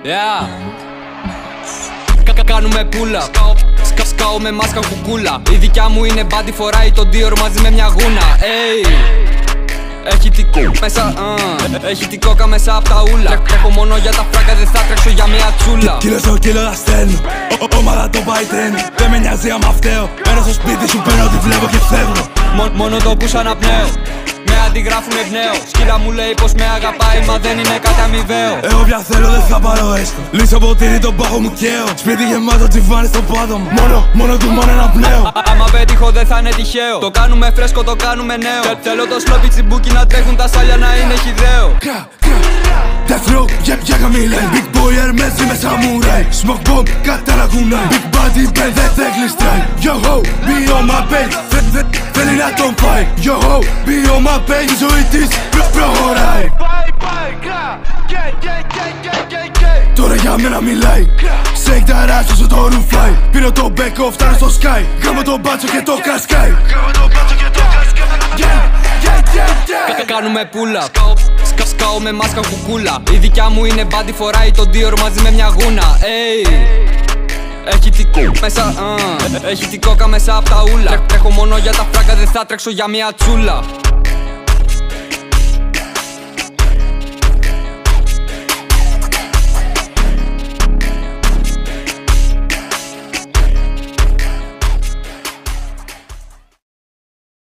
Yeah. Κάνουμε πουλα. Σκάω με μάσκα κουκούλα. Η δικιά μου είναι μπάντι, φοράει τον Dior μαζί με μια γούνα. Έχει την κόκα μέσα, έχει την κόκα μέσα απ' τα ούλα. Τρέχω μόνο για τα φράγκα, δεν θα τρέξω για μια τσούλα. Κύλο στο κύλο τα στέλνω, ομάδα το πάει τρένο. Δεν με νοιάζει άμα φταίω, μένω στο σπίτι σου, παίρνω ό,τι βλέπω και φεύγω. Μόνο το που σαν αναπνέω, με αντιγράφουν ευναίο. Σκύλα μου λέει πως με αγαπάει, μα δεν είναι κάτι αμοιβαίο. Εγώ πια θέλω, δεν θα πάρω έστω. Λύσω ποτήρι, τον πάγο μου καίω. Σπίτι γεμάτο τσιβάνι στο πάτο μου. Μόνο του μόνο αναπνέω. Άμα πέτυχω δεν θα είναι τυχαίο. Το κάνουμε φρέσκο, το κάνουμε νέο. Θέλω το σλόπι τσιμπούκι να τρέχουν τα σάλια, να είναι χυδαίο. Death row, για καμίλα. Big boy Hermes, είμαι samurai. Smoke bomb, κατά λαγούνα. Big body, μπεν, δεν γλιστράει. Yo ho, be on my page. Θέλει να τον πάει. Yo ho, be on my page. Η ζωή της προχωράει. Τώρα για μένα μιλάει. Shake that ass όσο το ρουφάει. Πήρω το μπέκο, φτάνω στο sky. Γάμω τον μπάτσο και το κασκάει. Κάνουμε πουλα. Σκάω με μάσκα κουκούλα. Η δικιά μου είναι μπάντι, φοράει τον Dior μαζί με μια γούνα. Έχει την κόκα μέσα, έχει την κόκα μέσα απ' τα ούλα. Τρέχω μόνο για τα φράγκα, δεν θα τρέξω για μια τσούλα.